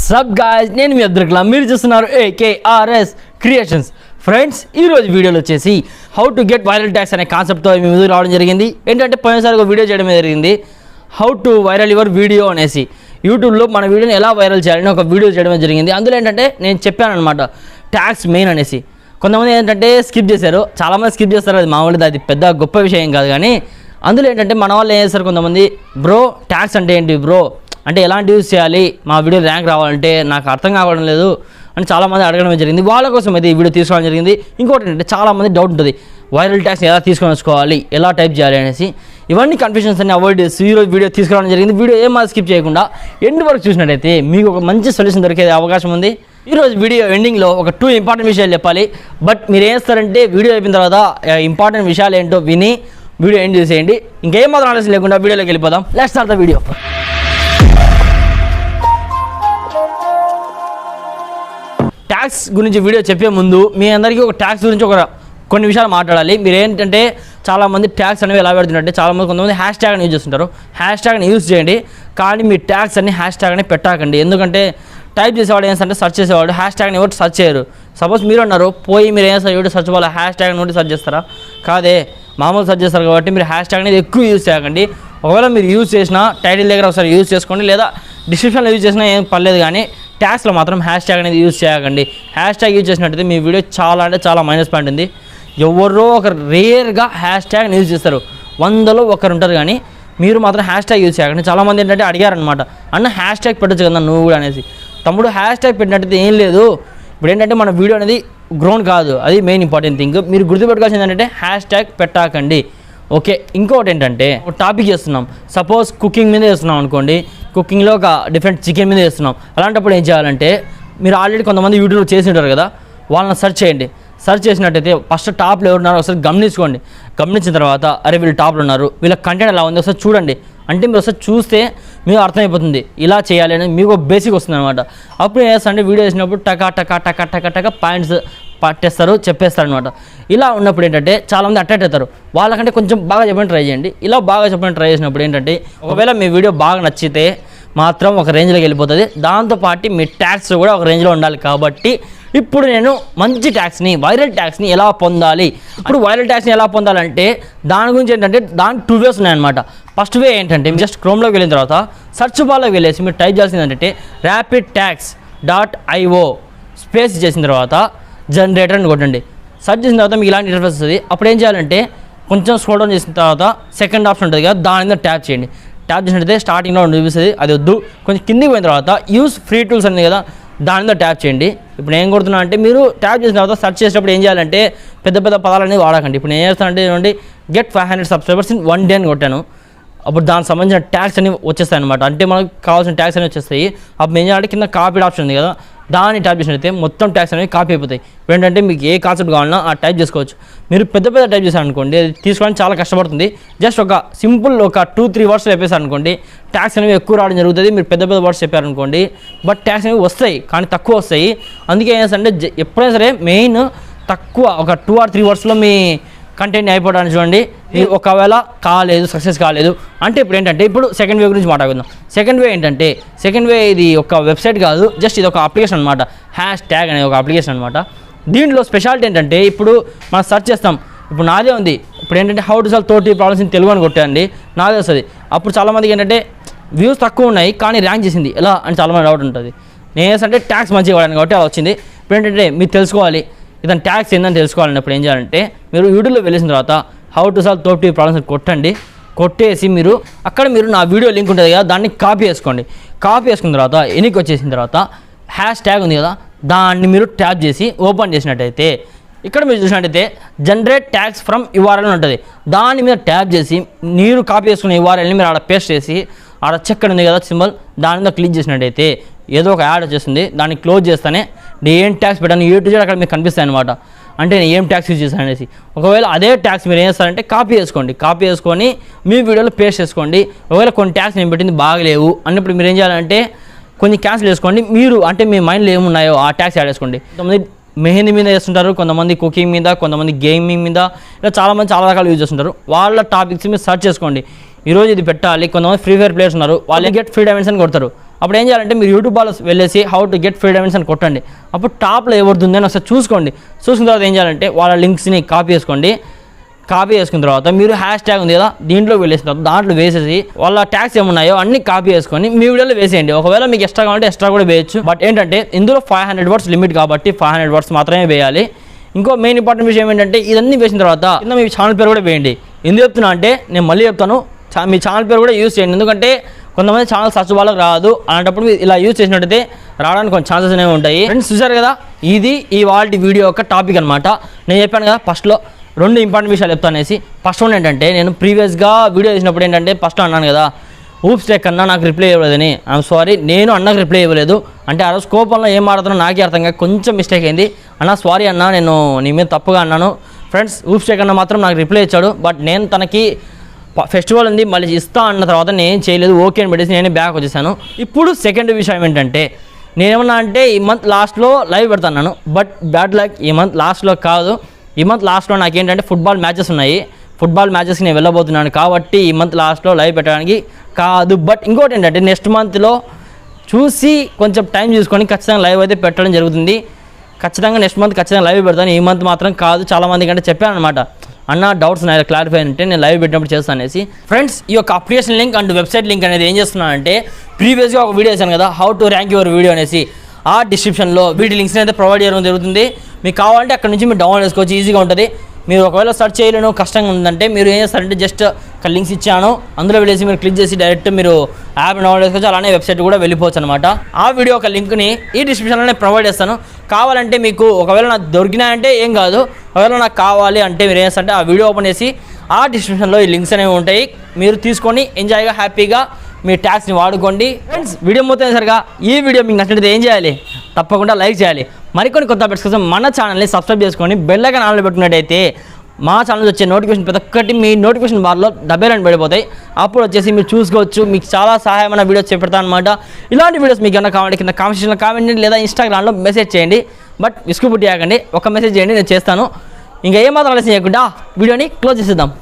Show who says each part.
Speaker 1: Sub guys నేను మీ అబ్దుల్ కలాం మీరు చూస్తున్నారు AKRS క్రియేషన్స్ ఫ్రెండ్స్ ఈ రోజు వీడియోలో వచ్చేసి how to get viral tags అనే కాన్సెప్ట్తో మీ ముందుకు రావడం జరిగింది. ఏంటంటే పోయినసారి ఒక వీడియో చేయడం జరిగింది how to viral your video అనేసి యూట్యూబ్లో మన వీడియోని ఎలా వైరల్ చేయాలని ఒక వీడియో చేయడం జరిగింది. అందులో ఏంటంటే నేను చెప్పాను అనమాట ట్యాగ్స్ మెయిన్ అనేసి. కొంతమంది ఏంటంటే స్కిప్ చేశారు, చాలామంది స్కిప్ చేస్తారు, అది మామూలుగా అది పెద్ద గొప్ప విషయం కాదు. కానీ అందులో ఏంటంటే మన వాళ్ళు ఏం చేస్తారు, కొంతమంది బ్రో ట్యాగ్స్ అంటే ఏంటి బ్రో, అంటే ఎలాంటి యూజ్ చేయాలి మా వీడియో ర్యాంక్ రావాలంటే నాకు అర్థం కావడం లేదు అని చాలామంది అడగడం జరిగింది. వాళ్ళ కోసం అయితే ఈ వీడియో తీసుకోవడం జరిగింది. ఇంకోటి ఏంటంటే చాలామంది డౌట్ ఉంటుంది వైరల్ ట్యాగ్స్ ఎలా తీసుకొని వచ్చుకోవాలి, ఎలా టైప్ చేయాలి అనేసి. ఇవన్నీ కన్ఫ్యూషన్స్ అన్ని అవాయిడ్ చేసి ఈరోజు వీడియో తీసుకురావడం జరిగింది. వీడియో ఏమాత్రం స్కిప్ చేయకుండా ఎండ్ వరకు చూసినట్టయితే మీకు ఒక మంచి సొల్యూషన్ దొరికే అవకాశం ఉంది. ఈరోజు వీడియో ఎండింగ్లో ఒక 2 ఇంపార్టెంట్ విషయాలు చెప్పాలి. బట్ మీరు ఏం చేస్తారంటే వీడియో అయిపోయిన తర్వాత ఇంపార్టెంట్ విషయాలు ఏంటో విని వీడియో ఎండ్ చేసేయండి. ఇంకేం మాత్రం ఆలస్యం లేకుండా వీడియోలోకి వెళ్ళిపోదాం. Let's start the video. Tags గురించి వీడియో చెప్పే ముందు మీ అందరికీ ఒక ట్యాగ్స్ గురించి కొన్ని విషయాలు మాట్లాడాలి. మీరు ఏంటంటే చాలామంది ట్యాగ్స్ అనేవి ఎలా పెడుతుంటే చాలామంది కొంతమంది హ్యాష్ ట్యాగ్ని యూజ్ చేస్తుంటారు. హ్యాష్ ట్యాగ్ని యూజ్ చేయండి, కానీ మీ ట్యాగ్స్ అన్ని హ్యాష్ ట్యాగ్ అని పెట్టాకండి. ఎందుకంటే టైప్ చేసేవాడు ఏంటంటే సెర్చ్ చేసేవాడు హ్యాష్ ట్యాగ్ని ఎవరు సెర్చ్ చేయరు. సపోజ్ మీరు అన్నారు పోయి మీరు ఏం చేస్తారు యూట్యూబ్ సెర్చ్ వల్ల హ్యాష్ ట్యాగ్ నోటి సెర్చ్ చేస్తారా? కాదే, మామూలు సెర్చ్ చేస్తారు. కాబట్టి మీరు హ్యాష్ ట్యాగ్ అనేది ఎక్కువ యూజ్ చేయకండి. ఒకవేళ మీరు యూజ్ చేసినా టైటిల్ దగ్గర ఒకసారి యూజ్ చేసుకోండి, లేదా డిస్క్రిప్షన్లో యూజ్ చేసినా ఏం పర్లేదు. కానీ ట్యాగ్స్లో మాత్రం హ్యాష్ ట్యాగ్ అనేది యూజ్ చేయకండి. హ్యాష్ ట్యాగ్ యూజ్ చేసినట్టయితే మీ వీడియో చాలా అంటే చాలా మైనస్ పాయింట్ ఉంది. ఎవరో ఒకరు రేర్గా హ్యాష్ ట్యాగ్ని యూజ్ చేస్తారు, 100లో ఒకరు ఉంటారు. కానీ మీరు మాత్రం హ్యాష్ ట్యాగ్ యూజ్ చేయకండి. చాలామంది ఏంటంటే అడిగారనమాట, అన్న హ్యాష్ ట్యాగ్ పెట్టచ్చు కదా నువ్వు కూడా అనేసి. తమ్ముడు హ్యాష్ ట్యాగ్ పెట్టినట్టయితే ఏం లేదు. ఇప్పుడు ఏంటంటే మన వీడియో అనేది గ్రోన్ కాదు, అది మెయిన్ ఇంపార్టెంట్ థింగ్. మీరు గుర్తుపెట్టుకోవాల్సింది ఏంటంటే హ్యాష్ ట్యాగ్ పెట్టాకండి. ఓకే, ఇంకోటి ఏంటంటే ఒక టాపిక్ చేస్తున్నాం, సపోజ్ కుకింగ్ మీద చేస్తున్నాం అనుకోండి. కుకింగ్లో ఒక డిఫరెంట్ చికెన్ మీద చేస్తున్నాం. అలాంటప్పుడు ఏం చేయాలంటే మీరు ఆల్రెడీ కొంతమంది యూట్యూబ్లో చేసి ఉంటారు కదా, వాళ్ళని సెర్చ్ చేయండి. సెర్చ్ చేసినట్టయితే ఫస్ట్ టాప్లో ఎవరున్నారో ఒకసారి గమనించుకోండి. గమనించిన తర్వాత అరే వీళ్ళు టాప్లో ఉన్నారు, వీళ్ళ కంటెంట్ ఎలా ఉంది ఒకసారి చూడండి. అంటే మీరు ఒకసారి చూస్తే మీకు అర్థమైపోతుంది ఇలా చేయాలి అని మీకు బేసిక్ వస్తుంది అనమాట. అప్పుడు ఏం చేస్తారంటే వీడియో చేసినప్పుడు టకా టకా టకా టకా టకా పాయింట్స్ పట్టేస్తారు, చెప్పేస్తారు అనమాట. ఇలా ఉన్నప్పుడు ఏంటంటే చాలామంది అట్రాక్ట్ అవుతారు. వాళ్ళకంటే కొంచెం బాగా చెప్పని ట్రై చేయండి. ఇలా బాగా చెప్పని ట్రై చేసినప్పుడు ఏంటంటే ఒకవేళ మీ వీడియో బాగా నచ్చితే మాత్రం ఒక రేంజ్లోకి వెళ్ళిపోతుంది. దాంతోపాటు మీ ట్యాగ్స్ కూడా ఒక రేంజ్లో ఉండాలి. కాబట్టి ఇప్పుడు నేను మంచి ట్యాగ్స్ని వైరల్ ట్యాగ్స్ని ఎలా పొందాలి, ఇప్పుడు వైరల్ ట్యాగ్స్ని ఎలా పొందాలంటే దాని గురించి ఏంటంటే దాని 2 వేస్ ఉన్నాయన్నమాట. ఫస్ట్ వే ఏంటంటే జస్ట్ క్రోమ్లోకి వెళ్ళిన తర్వాత సెర్చ్ బార్లోకి వెళ్ళేసి మీరు టైప్ చేయాల్సింది ఏంటంటే rapidtags.io స్పేస్ చేసిన తర్వాత జనరేటర్ అని కొట్టండి. సెర్చ్ చేసిన తర్వాత మీకు ఇలాంటి ఇంటర్ఫేస్ వస్తుంది. అప్పుడు ఏం చేయాలంటే కొంచెం స్క్రోల్ డౌన్ చేసిన తర్వాత సెకండ్ ఆప్షన్ ఉంటుంది కదా, దాని మీద ట్యాప్ చేయండి. ట్యాప్ చేసినట్టయితే స్టార్టింగ్లో చూపిస్తుంది, అది వద్దు. కొంచెం కిందికి పోయిన తర్వాత యూస్ ఫ్రీ టూల్స్ అనేది కదా, దాని మీద ట్యాప్ చేయండి. ఇప్పుడు ఏం కొడుతున్నా అంటే మీరు ట్యాప్ చేసిన తర్వాత సెర్చ్ చేసేటప్పుడు ఏం చేయాలంటే పెద్ద పెద్ద పదాలు అనేది వాడకండి. ఇప్పుడు నేను ఏం చేస్తానంటే చూడండి గెట్ 500 సబ్స్క్రైబర్స్ ఇన్ 1 day అని కొట్టాను. అప్పుడు దానికి సంబంధించిన ట్యాగ్స్ అన్ని వచ్చేస్తాయి అనమాట. అంటే మనకు కావాల్సిన ట్యాగ్స్ అనేవి వచ్చేస్తాయి. అప్పుడు ఏం చేయాలంటే కింద కాపీ ఆప్షన్ ఉంది కదా, దాన్ని టైప్ చేసినట్లయితే మొత్తం ట్యాగ్స్ అనేవి కాపీ అయిపోతాయి. ఇప్పుడు ఏంటంటే మీకు ఏ కాన్సెప్ట్ కావాలన్నా ఆ టైప్ చేసుకోవచ్చు. మీరు పెద్ద పెద్ద టైప్ చేశారనుకోండి అది తీసుకోవడానికి చాలా కష్టపడుతుంది. జస్ట్ ఒక సింపుల్ ఒక 2-3 వర్డ్స్ చెప్పేసారనుకోండి ట్యాగ్స్ అనేవి ఎక్కువ రావడం జరుగుతుంది. మీరు పెద్ద పెద్ద వర్డ్స్ చెప్పారనుకోండి బట్ ట్యాగ్స్ అనేవి వస్తాయి కానీ తక్కువ వస్తాయి. అందుకే ఏం చేస్తారంటే ఎప్పుడైనా సరే మెయిన్ తక్కువ ఒక 2 or 3 వర్డ్స్లో మీ కంటెంట్ అయిపోవడానికి చూడండి. మీరు ఒకవేళ కాలేదు సక్సెస్ కాలేదు అంటే ఇప్పుడు ఏంటంటే ఇప్పుడు సెకండ్ వే గురించి మాట్లాడుకుందాం. సెకండ్ వే ఏంటంటే సెకండ్ వే ఇది ఒక వెబ్సైట్ కాదు, జస్ట్ ఇది ఒక అప్లికేషన్ అనమాట. హ్యాష్ ట్యాగ్ అనేది ఒక అప్లికేషన్ అనమాట. దీంట్లో స్పెషాలిటీ ఏంటంటే ఇప్పుడు మనం సెర్చ్ చేస్తాం. ఇప్పుడు నాదే ఉంది. ఇప్పుడు ఏంటంటే how to solve 30 problems in Telugu అని కొట్టండి, నాదే వస్తుంది. అప్పుడు చాలామందికి ఏంటంటే వ్యూస్ తక్కువ ఉన్నాయి కానీ ర్యాంక్ చేసింది ఎలా అని చాలామంది డౌట్ ఉంటుంది. నేను ఏంటంటే ట్యాగ్స్ మంచిగా వాడాను కాబట్టి అలా వచ్చింది. ఇప్పుడు ఏంటంటే మీరు తెలుసుకోవాలి ఇతను ట్యాగ్స్ ఏందని తెలుసుకోవాలన్నప్పుడు ఏం చేయాలంటే మీరు యూట్యూబ్లో వెళ్ళిన తర్వాత హౌ టు సాల్వ్ 30 ప్రాబ్లమ్స్ కొట్టండి. కొట్టేసి మీరు అక్కడ మీరు నా వీడియో లింక్ ఉంటుంది కదా దాన్ని కాపీ చేసుకోండి. కాపీ చేసుకున్న తర్వాత ఎన్నికి వచ్చేసిన తర్వాత హ్యాష్ ట్యాగ్ ఉంది కదా దాన్ని మీరు ట్యాప్ చేసి ఓపెన్ చేసినట్టయితే ఇక్కడ మీరు చూసినట్టయితే జనరేట్ ట్యాగ్స్ ఫ్రమ్ URL అని ఉంటుంది. దాని మీద ట్యాప్ చేసి మీరు కాపీ చేసుకున్న URLని మీరు ఆడ పేస్ట్ చేసి ఆడ చెక్ ఉంది కదా సింబల్, దాని మీద క్లిక్ చేసినట్టయితే ఏదో ఒక యాడ్ వచ్చేస్తుంది. దాన్ని క్లోజ్ చేస్తానే నేను ఏం ట్యాగ్స్ పెట్టాను A to Z అక్కడ మీకు కనిపిస్తాయి అనమాట. అంటే నేను ఏం ట్యాగ్స్ యూజ్ చేశాను అనేసి. ఒకవేళ అదే ట్యాగ్స్ మీరు ఏం చేస్తారంటే కాపీ చేసుకోండి. కాపీ చేసుకొని మీ వీడియోలో పేస్ట్ చేసుకోండి. ఒకవేళ కొన్ని ట్యాగ్స్ నేను పెట్టింది బాగలేవు అన్నప్పుడు మీరు ఏం చేయాలంటే కొన్ని క్యాన్సిల్ చేసుకోండి. మీరు అంటే మీ మైండ్లో ఏమున్నాయో ఆ ట్యాగ్స్ యాడ్ చేసుకోండి. కొంతమంది మెహందీ మీద చేస్తుంటారు, కొంతమంది కుకింగ్ మీద, కొంతమంది గేమింగ్ మీద, ఇలా చాలామంది చాలా రకాలు యూజ్ చేస్తుంటారు. వాళ్ళ టాపిక్స్ మీరు సెర్చ్ చేసుకోండి. ఈరోజు ఇది పెట్టాలి. కొంతమంది ఫ్రీ ఫైర్ ప్లేయర్స్ ఉన్నారు, వాళ్ళు గెట్ ఫ్రీ డైమండ్స్ అని కొడతారు. అప్పుడు ఏం చేయాలంటే మీరు యూట్యూబ్ వాళ్ళు వెళ్ళేసి how to get free diamonds అని కొట్టండి. అప్పుడు టాప్లో ఎవరిది అని ఒకసారి చూసుకోండి. చూసుకున్న తర్వాత ఏం చేయాలంటే వాళ్ళ లింక్స్ని కాపీ చేసుకోండి. కాపీ చేసుకున్న తర్వాత మీరు హ్యాష్ ట్యాగ్ ఉంది కదా, దీంట్లో వెళ్ళేసిన తర్వాత దాంట్లో వేసేసి వాళ్ళ ట్యాగ్స్ ఏమున్నాయో అన్ని కాపీ చేసుకొని మీ వీడియోలో వేసేయండి. ఒకవేళ మీకు ఎక్స్ట్రా కావాలంటే ఎక్స్ట్రా కూడా వేయచ్చు. బట్ ఏంటంటే ఇందులో 500 వర్డ్స్ లిమిట్ కాబట్టి 500 వర్డ్స్ మాత్రమే వేయాలి. ఇంకో మెయిన్ ఇంపార్టెంట్ విషయం ఏంటంటే ఇదన్నీ వేసిన తర్వాత కింద మీ ఛానల్ పేరు కూడా వేయండి. ఎందుకు చెప్తున్నా అంటే నేను మళ్ళీ చెప్తాను, మీ ఛానల్ పేరు కూడా యూజ్ చేయండి. ఎందుకంటే కొంతమంది ఛానల్ సర్చ్ వాళ్ళకి రాదు, అలాంటప్పుడు ఇలా యూజ్ చేసినట్టయితే రావడానికి కొంచెం ఛాన్సెస్ అనేవి ఉంటాయి. ఫ్రెండ్స్ చూసారు కదా, ఇది ఇవాళ వీడియో యొక్క టాపిక్ అనమాట. నేను చెప్పాను కదా ఫస్ట్లో 2 ఇంపార్టెంట్ విషయాలు చెప్తాను అనేసి. ఫస్ట్ వన్ ఏంటంటే నేను ప్రీవియస్గా వీడియో చేసినప్పుడు ఏంటంటే ఫస్ట్ అన్నాను కదా ఊప్స్ టెక్ అన్నా నాకు రిప్లై ఇవ్వలేదని. ఐఎమ్ సారీ, నేను అన్నకు రిప్లై ఇవ్వలేదు. అంటే ఆ రోజు కోపంలో ఏం మాట్లాడుతున్నా నాకే అర్థం కాక కొంచెం మిస్టేక్ అయింది. అన్న సారీ అన్న, నేను నీ మీద తప్పుగా అన్నాను. ఫ్రెండ్స్ ఊప్స్ టెక్ అన్న మాత్రం నాకు రిప్లై ఇచ్చాడు. బట్ నేను తనకి ఫెస్టివల్ ఉంది మళ్ళీ ఇస్తా అన్న తర్వాత నేను చేయలేదు, ఓకే అని పెట్టేసి నేను బ్యాక్ వచ్చేసాను. ఇప్పుడు సెకండ్ విషయం ఏంటంటే నేనేమన్నా అంటే ఈ మంత్ లాస్ట్లో లైవ్ పెడతాను. బట్ బ్యాడ్ లక్, ఈ మంత్ లాస్ట్లో కాదు. ఈ మంత్ లాస్ట్లో నాకేంటంటే ఫుట్బాల్ మ్యాచెస్ ఉన్నాయి. ఫుట్బాల్ మ్యాచెస్కి నేను వెళ్ళబోతున్నాను కాబట్టి ఈ మంత్ లాస్ట్లో లైవ్ పెట్టడానికి కాదు. బట్ ఇంకోటి ఏంటంటే నెక్స్ట్ మంత్లో చూసి కొంచెం టైం చూసుకొని ఖచ్చితంగా లైవ్ అయితే పెట్టడం జరుగుతుంది. ఖచ్చితంగా నెక్స్ట్ మంత్ ఖచ్చితంగా లైవ్ పెడతాను. ఈ మంత్ మాత్రం కాదు. చాలామంది కంటే చెప్పాను అనమాట, అన్న డౌట్స్ ఉన్నాయి క్లారిఫై అంటే నేను లైవ్ పెట్టినప్పుడు చేస్తాను అనేసి. ఫ్రెండ్స్ ఈ యొక్క application link and website link అనేది ఏం చేస్తున్నానంటే ప్రీవియస్గా ఒక వీడియో చేశాను కదా how to rank your video అనేసి, ఆ డిస్క్రిప్షన్లో వీటి లింక్స్ని అయితే ప్రొవైడ్ చేయడం జరుగుతుంది. మీకు కావాలంటే అక్కడ నుంచి మీరు డౌన్లోడ్ చేసుకోవచ్చు, ఈజీగా ఉంటుంది. మీరు ఒకవేళ సెర్చ్ చేయలేను కష్టంగా ఉందంటే మీరు ఏం చేస్తారంటే జస్ట్ ఒక లింక్స్ ఇచ్చాను, అందులో వెళ్ళేసి మీరు క్లిక్ చేసి డైరెక్ట్ మీరు యాప్ డౌన్లోడ్ చేసుకోవచ్చు. అలానే వెబ్సైట్ కూడా వెళ్ళిపోవచ్చు అనమాట. ఆ వీడియో ఒక లింక్ని ఈ డిస్క్రిప్షన్లోనే ప్రొవైడ్ చేస్తాను. కావాలంటే మీకు ఒకవేళ నాకు దొరికినాయంటే ఏం కాదు, ఒకవేళ నాకు కావాలి అంటే మీరు ఏం చేస్తారంటే ఆ వీడియో ఓపెన్ చేసి ఆ డిస్క్రిప్షన్లో ఈ లింక్స్ అనేవి ఉంటాయి, మీరు తీసుకొని ఎంజాయ్గా హ్యాపీగా మీ ట్యాక్స్ని వాడుకోండి. ఫ్రెండ్స్ వీడియో మొత్తం సరిగా ఈ వీడియో మీకు నచ్చినట్టు ఏం చేయాలి, తప్పకుండా లైక్ చేయాలి. మరికొన్ని కొత్త అప్డేట్స్ కోసం మన ఛానల్ని సబ్స్క్రైబ్ చేసుకొని బెల్ ఐకాన్ ఆన్లో పెట్టుకున్నట్టయితే మా ఛానల్ వచ్చే నోటిఫికేషన్ ప్రతి ఒక్కటి మీ నోటిఫికేషన్ బార్లో డబ్బేలు అని పడిపోతాయి. అప్పుడు వచ్చేసి మీరు చూసుకోవచ్చు. మీకు చాలా సహాయమైన వీడియోస్ చేపెడతాను అనమాట. ఇలాంటి వీడియోస్ మీకు ఏమైనా కావాలంటే కింద కామెంట్ చేయండి, లేదా ఇన్స్టాగ్రామ్లో మెసేజ్ చేయండి. బట్ విసుగు పుట్టి ఆగండి, ఒక మెసేజ్ చేయండి, నేను చేస్తాను. ఇంకా ఏమాత్రం ఆలస్యం చేయకుండా వీడియోని క్లోజ్ చేసేద్దాం.